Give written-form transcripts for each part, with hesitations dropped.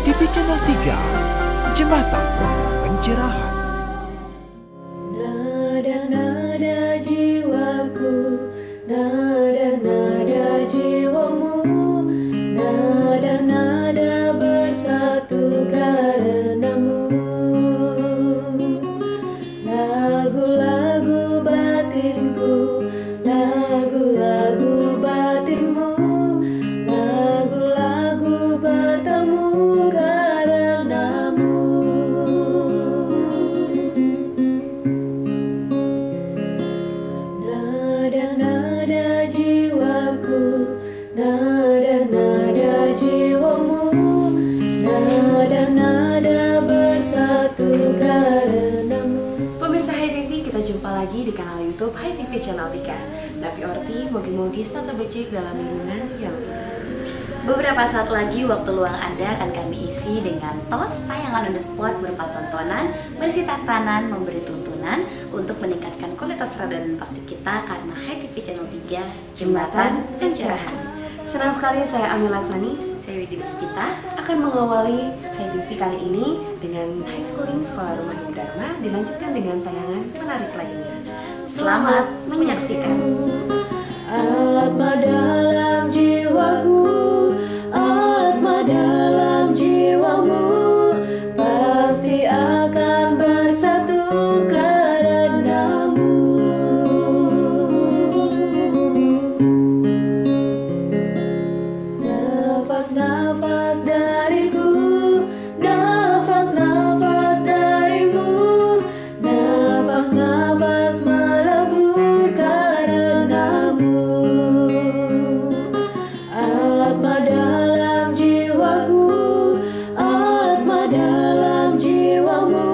HiTV Channel 3, Jembatan Pencerahan. Nada-nada jiwaku, nada-nada jiwamu, nada-nada bersatu karenamu. Lagu-lagu batinku, lagu-lagu batinmu, lagu-lagu bertemu karenamu. Nada-nada jiwaku, nada-nada jiwamu, nada-nada bersatu karenamu. Pemirsa HiTV, kita jumpa lagi di kanal YouTube HiTV Channel 3. Napi Orti, mogi-mogi stanta becik dalam lingkungan yang ini. Beberapa saat lagi waktu luang Anda akan kami isi dengan tos tayangan on the spot berupa tontonan, berisi tatanan, memberi tuntunan untuk meningkatkan kualitas radar dan bakti kita karena HiTV Channel 3, Jembatan Pencerahan. Senang sekali saya Amel Laksani, saya Widi Puspita akan mengawali HiTV kali ini dengan High Schooling Sekolah Rumah Ibu Dharma, dilanjutkan dengan tayangan menarik lainnya. Selamat menyaksikan. Atma dalam jiwaku, atma dalam jiwamu, pasti akan bersatu karenamu. Nafas-nafas dariku, nafas-nafas darimu, nafas-nafas melebur karenamu. Atma dalam jiwaku, atma dalam jiwamu,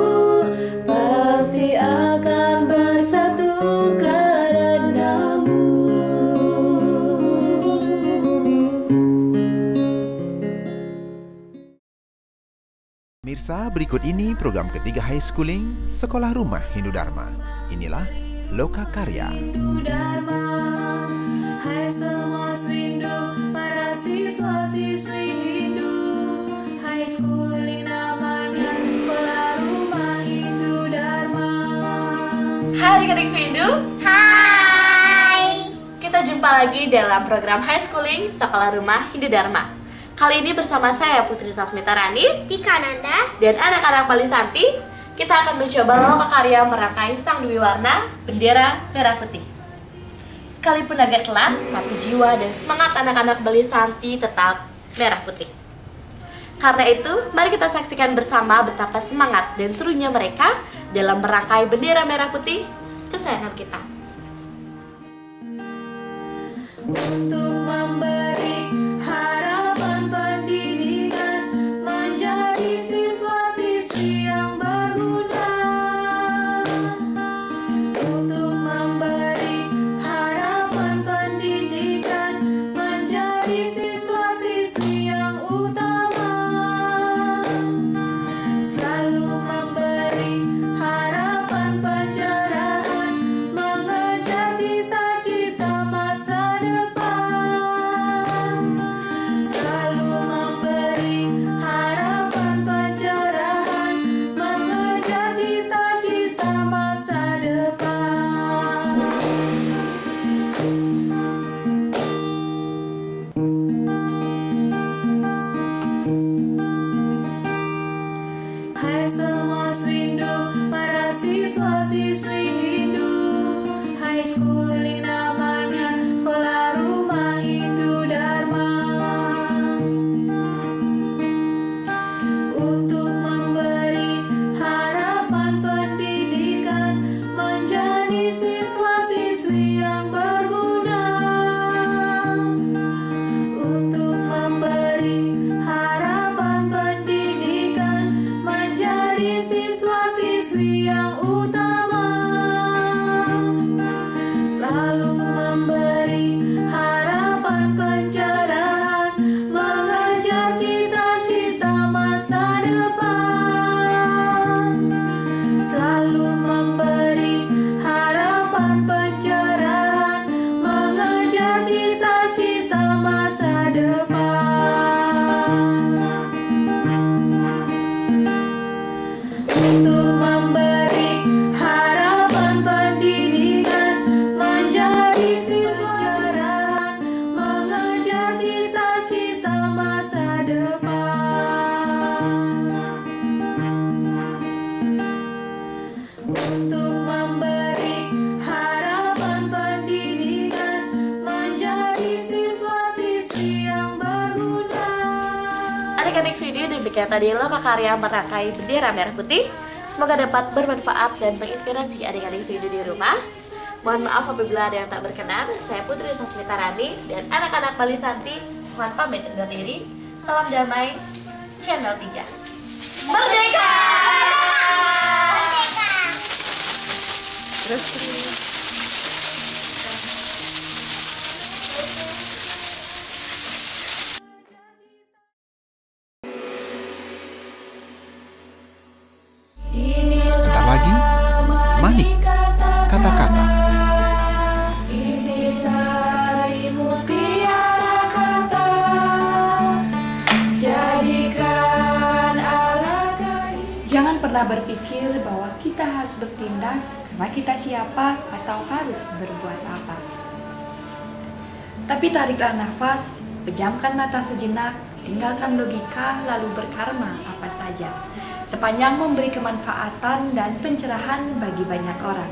pasti akan bersatu karenamu. Mirsa, berikut ini program ketiga High Schooling Sekolah Rumah Hindu Dharma. Inilah Loka Karya. Hindu Dharma, hai semua Swindu, para siswa-siswi Hindu. High Schooling namanya, Sekolah Rumah Hindu Dharma. Hai adik-adik Swindu. Hai. Kita jumpa lagi dalam program High Schooling Sekolah Rumah Hindu Dharma. Kali ini bersama saya Putri Sasmita Rani Tika Nanda. dan anak-anak Palisanti. Kita akan mencoba loka karya merangkai sang dwi warna bendera merah putih. Sekalipun agak telat, tapi jiwa dan semangat anak-anak Palisanti tetap merah putih. Karena itu, mari kita saksikan bersama betapa semangat dan serunya mereka dalam merangkai bendera merah putih kesayangan kita. Untuk memberi harapan pendidikan, menjadi siswa-siswi yang berguna. Untuk memberi harapan pendidikan, menjadi siswa-siswi yang utama. Selalu memberi harapan pencerahan, mengejar cita-cita masa depan. adik-adik Swidi, demikian tadi loka karya merangkai bendera merah putih. Semoga dapat bermanfaat dan menginspirasi adik-adik Swidi di rumah. Mohon maaf apabila ada yang tak berkenan. Saya Putri Sasmita Rani dan anak-anak Bali Santi mohon pamit undur diri. Salam damai, Channel 3. Merdeka! Terus. Sebentar lagi, manik, kata-kata. Intisari mutiara kata, jadikan arah kayu. Jangan pernah berpikir bahwa kita harus bertindak karena kita siapa atau harus berbuat apa. Tapi tariklah nafas, pejamkan mata sejenak, tinggalkan logika lalu berkarma apa saja. Sepanjang memberi kemanfaatan dan pencerahan bagi banyak orang.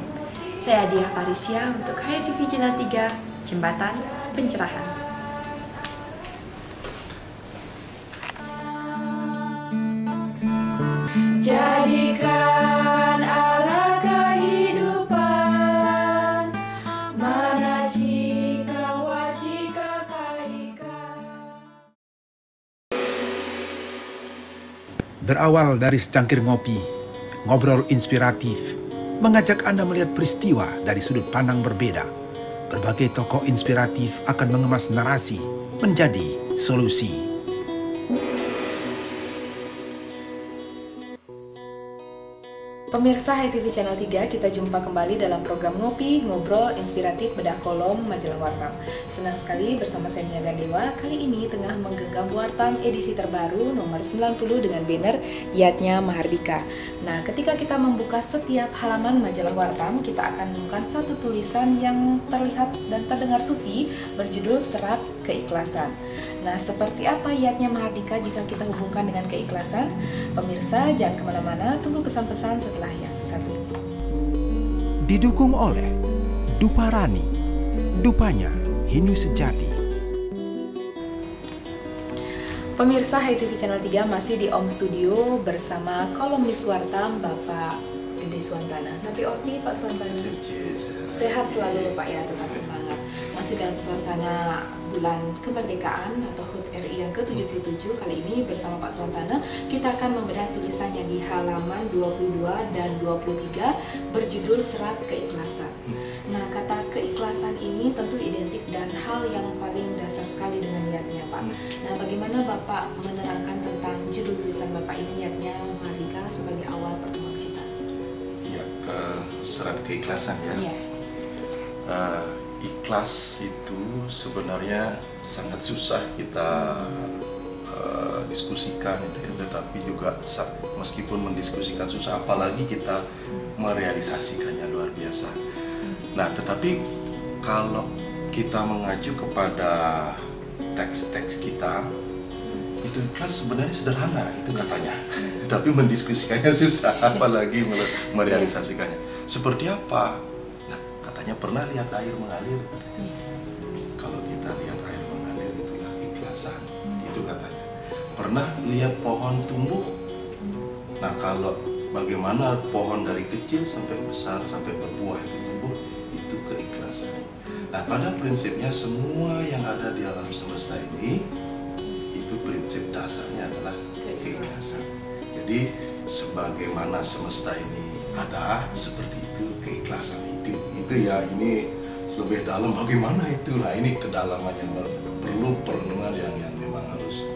Saya Diah Parisia untuk Hai TV Channel 3, Jembatan Pencerahan. Jadikan arah kehidupan, mana jika wajika kaikan. Berawal dari secangkir ngopi, ngobrol inspiratif, mengajak Anda melihat peristiwa dari sudut pandang berbeda. Berbagai tokoh inspiratif akan mengemas narasi menjadi solusi. Pemirsa Hai TV Channel 3, kita jumpa kembali dalam program Ngopi, Ngobrol, Inspiratif Bedah Kolom Majalah Wartam. Senang sekali bersama saya Mia Gandewa, kali ini tengah menggenggam Wartam edisi terbaru nomor 90 dengan banner Yatnya Mahardika. Nah, ketika kita membuka setiap halaman majalah Wartam, kita akan menemukan satu tulisan yang terlihat dan terdengar sufi berjudul Serat Keikhlasan. Nah, seperti apa Yatnya Mahardika jika kita hubungkan dengan keikhlasan? Pemirsa, jangan kemana-mana, tunggu pesan-pesan setelah yang satu ini. Didukung oleh Duparani, dupanya Hindu sejati. Pemirsa Hai TV Channel 3 masih di Om Studio bersama kolumnis Wartam Bapak Gede Suwantana. Napi Orti Pak Suwantana. Sehat selalu Pak ya, tetap semangat. Masih dalam suasana bulan kemerdekaan atau HUT RI yang ke-77. Kali ini bersama Pak Suwantana kita akan membedah tulisannya di halaman 22 dan 23 berjudul Serat Keikhlasan. Nah, kata keikhlasan ini tentu identik dan hal yang paling dasar sekali dengan niatnya Pak. Nah, bagaimana Bapak menerangkan tentang judul tulisan Bapak ini, Yatnya Mahardika, sebagai awal pertemuan kita? Ya, serat keikhlasan ya. Iya. Ikhlas itu sebenarnya sangat susah kita diskusikan, tetapi juga meskipun mendiskusikan susah, apalagi kita merealisasikannya luar biasa. Nah, tetapi kalau kita mengacu kepada teks-teks kita, itu ikhlas sebenarnya sederhana itu katanya, tapi mendiskusikannya susah, apalagi merealisasikannya. Seperti apa? Pernah lihat air mengalir? Kalau kita lihat air mengalir, itulah keikhlasan. Itu katanya. Pernah lihat pohon tumbuh? Nah, kalau bagaimana pohon dari kecil sampai besar sampai berbuah itu tumbuh, itu keikhlasan. Nah, pada prinsipnya semua yang ada di alam semesta ini, itu prinsip dasarnya adalah keikhlasan. Jadi sebagaimana semesta ini ada, seperti itu keikhlasan itu ya. Ini lebih dalam bagaimana itu. Nah, ini kedalaman yang perlu perenungan yang memang harus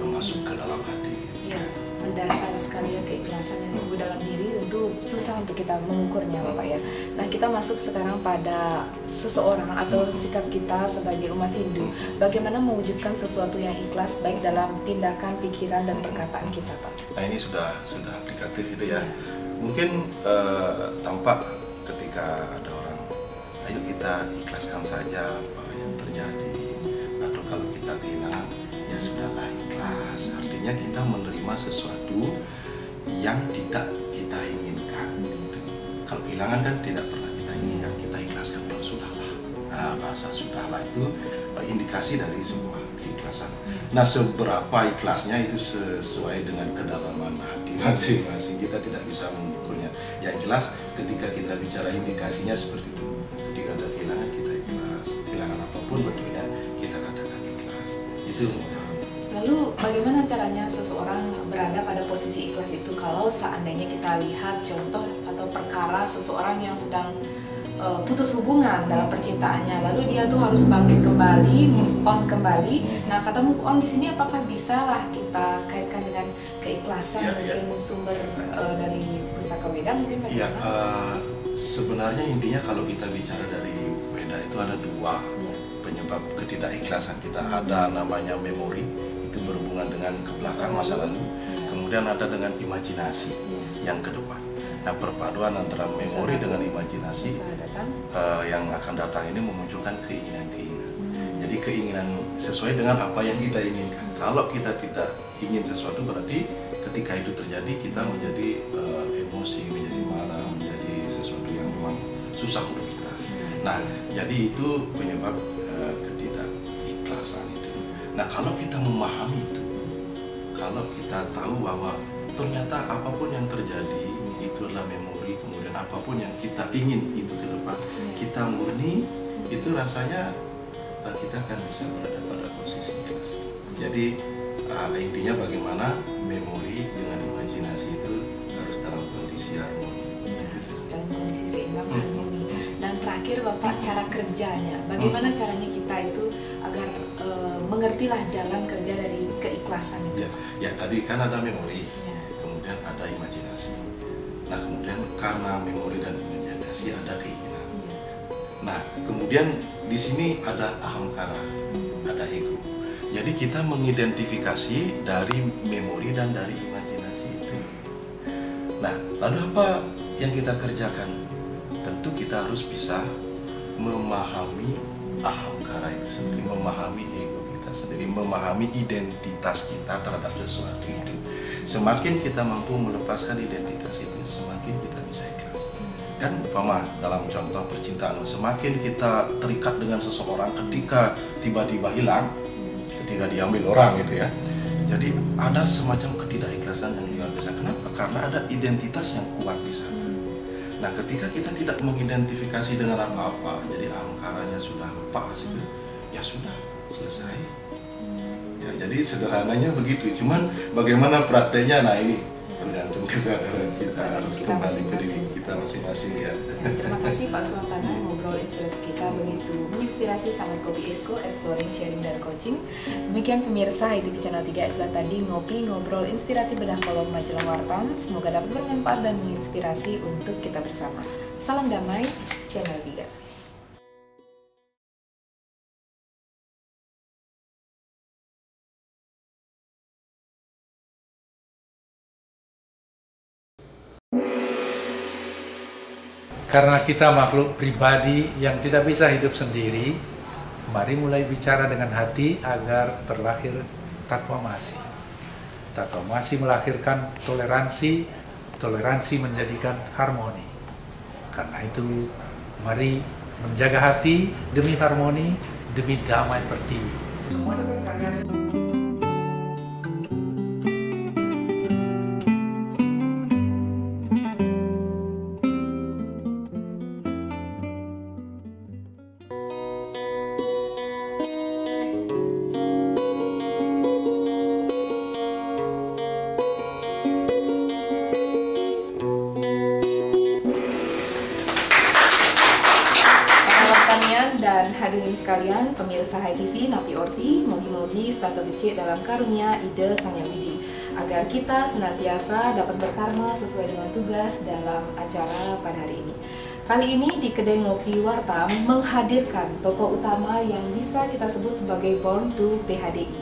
masuk ke dalam hati. Iya, mendasar sekali ya keikhlasan yang tumbuh dalam diri, tentu susah untuk kita mengukurnya Bapak ya. Nah, kita masuk sekarang pada seseorang atau sikap kita sebagai umat Hindu. Bagaimana mewujudkan sesuatu yang ikhlas baik dalam tindakan, pikiran, dan perkataan kita Pak? Nah, ini sudah aplikatif itu ya. Mungkin tampak ketika ada orang, ayo kita ikhlaskan saja apa yang terjadi, atau kalau kita kehilangan, ya sudahlah ikhlas. Artinya kita menerima sesuatu yang tidak kita inginkan. Kalau kehilangan kan tidak pernah kita inginkan, kita ikhlaskan, ya sudahlah. Nah, bahasa sudahlah itu indikasi dari sebuah keikhlasan. Nah, seberapa ikhlasnya itu sesuai dengan kedalaman hati masing-masing. Kita tidak bisa mengukurnya. Yang jelas ketika kita bicara indikasinya seperti itu. Ketika ada kehilangan kita ikhlas, kehilangan apapun bentuknya kita katakan ikhlas. Itu. Lalu bagaimana caranya seseorang berada pada posisi ikhlas itu kalau seandainya kita lihat contoh atau perkara seseorang yang sedang putus hubungan dalam percintaannya, lalu dia tuh harus bangkit kembali, move on kembali. Nah, kata move on di sini apakah bisa lah kita kaitkan dengan keikhlasan, mungkin sumber dari Pustaka Weda mungkin bagaimana? Sebenarnya intinya kalau kita bicara dari Weda itu ada dua penyebab ketidakikhlasan kita. Ada namanya memori, itu berhubungan dengan ke belakang masa lalu. Kemudian ada dengan imajinasi yang ke depan. Nah, perpaduan antara memori dengan imajinasi yang akan datang ini memunculkan keinginan-keinginan. Jadi keinginan sesuai dengan apa yang kita inginkan. Kalau kita tidak ingin sesuatu, berarti ketika itu terjadi kita menjadi emosi, menjadi marah, menjadi sesuatu yang memang susah untuk kita. Nah, jadi itu penyebab ketidakikhlasan itu. Nah, kalau kita memahami itu, kalau kita tahu bahwa ternyata apapun yang terjadi itu adalah memori, kemudian apapun yang kita ingin itu ke depan, kita murni, itu rasanya kita akan bisa berada pada posisi ikhlas. Jadi intinya bagaimana memori dengan imajinasi itu harus dalam kondisi harmoni. Harus dalam kondisi seimbang harmoni. Dan terakhir Bapak, cara kerjanya, bagaimana caranya kita itu agar mengertilah jalan kerja dari keikhlasan itu? Ya tadi kan ada memori, kemudian ada imajinasi. Nah, kemudian karena memori dan imajinasi ada keinginan. Nah, kemudian di sini ada ahamkara, ada ego. Jadi kita mengidentifikasi dari memori dan dari imajinasi itu. Nah, lalu apa yang kita kerjakan? Tentu kita harus bisa memahami ahamkara itu sendiri, memahami ego kita sendiri, memahami identitas kita terhadap sesuatu itu. Semakin kita mampu melepaskan identitas itu, semakin kita bisa ikhlas. Kan umpama dalam contoh percintaan, semakin kita terikat dengan seseorang ketika tiba-tiba hilang, ketika diambil orang gitu ya. Jadi ada semacam ketidakikhlasan yang luar biasa. Kenapa? Karena ada identitas yang kuat di sana. Nah, ketika kita tidak mengidentifikasi dengan apa-apa, jadi ahamkaranya sudah lepas gitu, ya sudah selesai. Ya, jadi sederhananya begitu. Cuman bagaimana prakteknya? Nah, ini tergantung kesadaran kita, harus kembali ke diri kita masing-masing ya. Terima kasih Pak Suwantana, ngobrol inspiratif kita begitu menginspirasi, sangat kopi esko, exploring, sharing, dan coaching. Demikian pemirsa ITV Channel 3 itulah tadi ngobrol inspiratif bedah kolom majalah Warta. Semoga dapat bermanfaat dan menginspirasi untuk kita bersama. Salam damai, Channel 3. Karena kita makhluk pribadi yang tidak bisa hidup sendiri, mari mulai bicara dengan hati agar terlahir takwamasi. Takwamasi melahirkan toleransi, toleransi menjadikan harmoni. Karena itu, mari menjaga hati demi harmoni, demi damai pertiwi. Dan hadirin sekalian, pemirsa HTV, Napi Orti, mogi-mogi stata becik dalam karunia ide Sang Yang Widi, agar kita senantiasa dapat berkarma sesuai dengan tugas dalam acara pada hari ini. Kali ini di Kedai Ngopi Wartam menghadirkan tokoh utama yang bisa kita sebut sebagai Born to PHDI.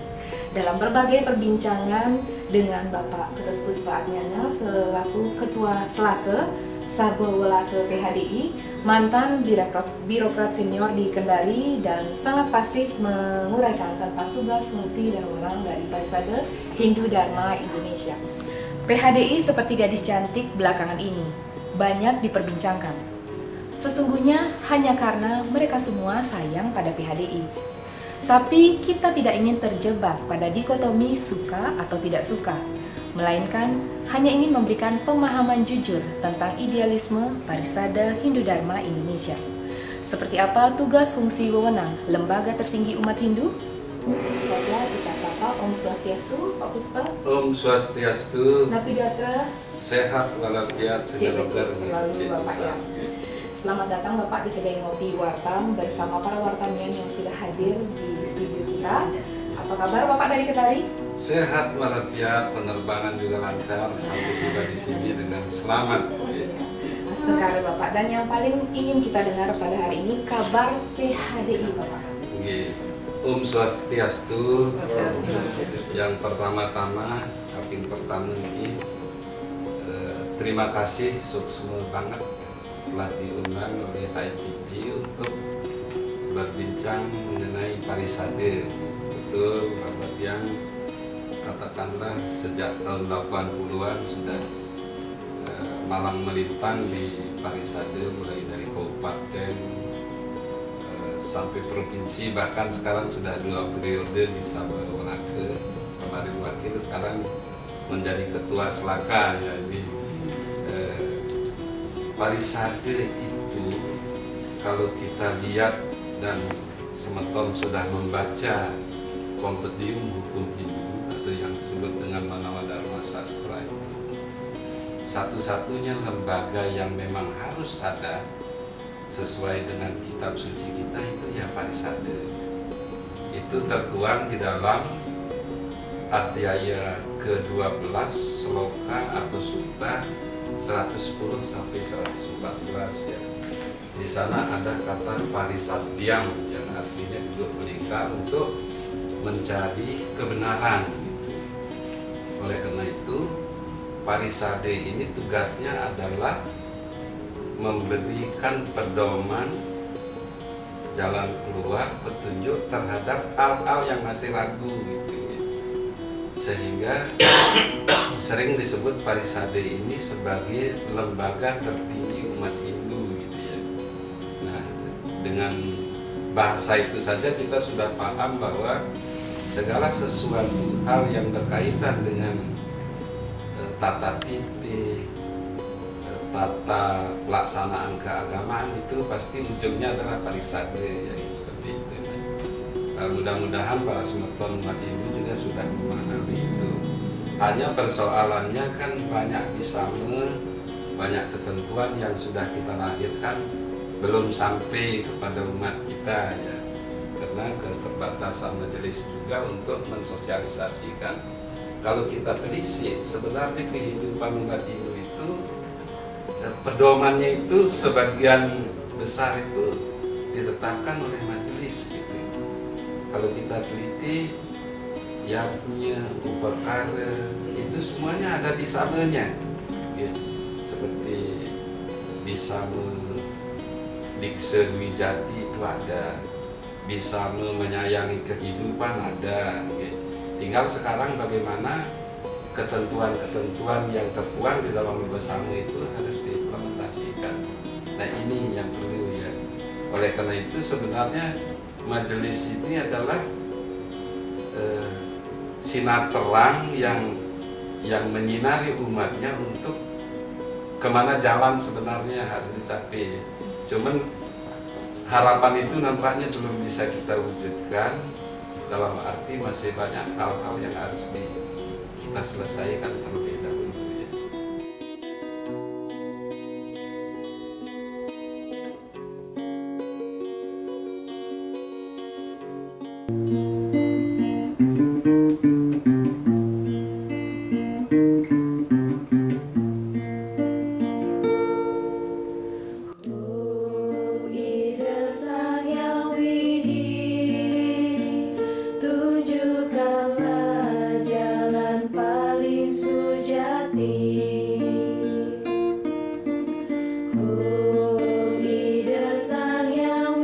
Dalam berbagai perbincangan dengan Bapak Ketut Puspa Agniana selaku Ketua Selake Sabo Welake PHDI, mantan birokrat senior di Kendari dan sangat fasih menguraikan tentang tugas, fungsi, dan wewenang dari Parisade Hindu Dharma Indonesia. PHDI seperti gadis cantik belakangan ini banyak diperbincangkan. Sesungguhnya hanya karena mereka semua sayang pada PHDI. Tapi kita tidak ingin terjebak pada dikotomi suka atau tidak suka, melainkan hanya ingin memberikan pemahaman jujur tentang idealisme Parisade Hindu Dharma Indonesia. Seperti apa tugas fungsi wewenang lembaga tertinggi umat Hindu? Langsung saja kita sapa Om Swastiastu, Pak Puspa. Om Swastiastu, Napidata, sehat walafiat segala selalu Bapak ya. Selamat datang Bapak di kedai ngopi Wartam bersama para wartamian yang sudah hadir di studio kita. Apa kabar Bapak dari Ketari? Sehat walafiat, penerbangan juga lancar sampai tiba di sini dengan selamat. Mas Negara Bapak, dan yang paling ingin kita dengar pada hari ini kabar PHDI Bapak. Om Swastiastu. Yang pertama-tama, kaping pertama ini terima kasih suksma banget telah diundang oleh HITV untuk berbincang mengenai Parisade. Betul, Bapak yang katakanlah sejak tahun 80-an sudah malang melintang di Parisade, mulai dari kabupaten sampai provinsi, bahkan sekarang sudah 2 periode di Sabah Melaka, kemarin wakil, sekarang menjadi ketua Selaka. Jadi Parisade itu kalau kita lihat dan semeton sudah membaca Kompendium Hukum Hindu atau yang disebut dengan Manawa Dharma Sastra, itu satu-satunya lembaga yang memang harus ada sesuai dengan kitab suci kita itu ya Parisade. Itu tertuang di dalam Adhyaya ke-12 Sloka atau Sutta 110 sampai 114 ya. Di sana ada kata Parisadhyam yang artinya duduk melingkar untuk mencari kebenaran. Oleh karena itu Parisade ini tugasnya adalah memberikan pedoman jalan keluar, petunjuk terhadap hal-hal yang masih ragu gitu. Sehingga sering disebut Parisade ini sebagai lembaga tertinggi umat Hindu gitu ya. Nah, dengan bahasa itu saja kita sudah paham bahwa segala sesuatu hal yang berkaitan dengan tata titik, tata pelaksanaan keagamaan itu pasti ujungnya adalah Parisade yang seperti itu. Mudah-mudahan para semeton umat Hindu juga sudah memahami itu. Hanya persoalannya kan banyak disama, banyak ketentuan yang sudah kita lahirkan belum sampai kepada umat kita ya. Karena keterbatasan majelis juga untuk mensosialisasikan. Kalau kita telisik sebenarnya kehidupan umat Hindu itu pedomannya itu sebagian besar itu ditetapkan oleh majelis gitu. Kalau kita teliti yagnya, upakara itu semuanya ada di samanya ya. Seperti Bisama Diksa Wijati itu ada, Bisama menyayangi kehidupan ada ya. Tinggal sekarang bagaimana ketentuan-ketentuan yang tertuang di dalam bersama itu harus diimplementasikan. Nah ini yang perlu ya. Oleh karena itu sebenarnya majelis ini adalah sinar terang yang menyinari umatnya untuk kemana jalan sebenarnya harus dicapai. Cuman harapan itu nampaknya belum bisa kita wujudkan, dalam arti masih banyak hal-hal yang harus kita selesaikan terlebih dahulu. Om Ida Sang Yang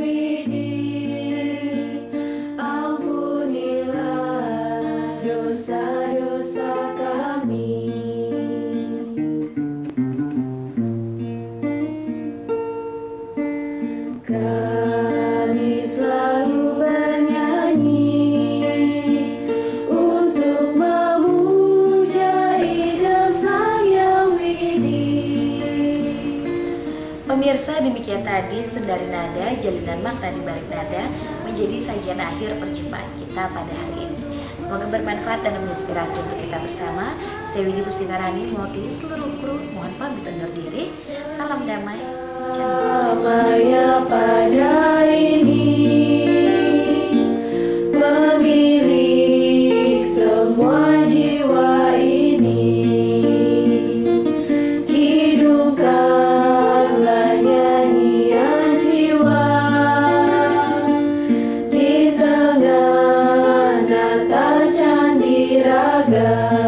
Widi, tadi Sundari Nada, Jalinan Makna di Balik Nada menjadi sajian akhir perjumpaan kita pada hari ini. Semoga bermanfaat dan menginspirasi untuk kita bersama. Saya Widi Puspitarani mewakili seluruh kru mohon pamit undur diri. Salam damai. Damai pada ini pemilik semua jiwa ini, hidupkanlah nyanyian jiwa di tengah nata candi raga.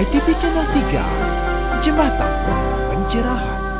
HiTV Channel 3, Jembatan Pencerahan.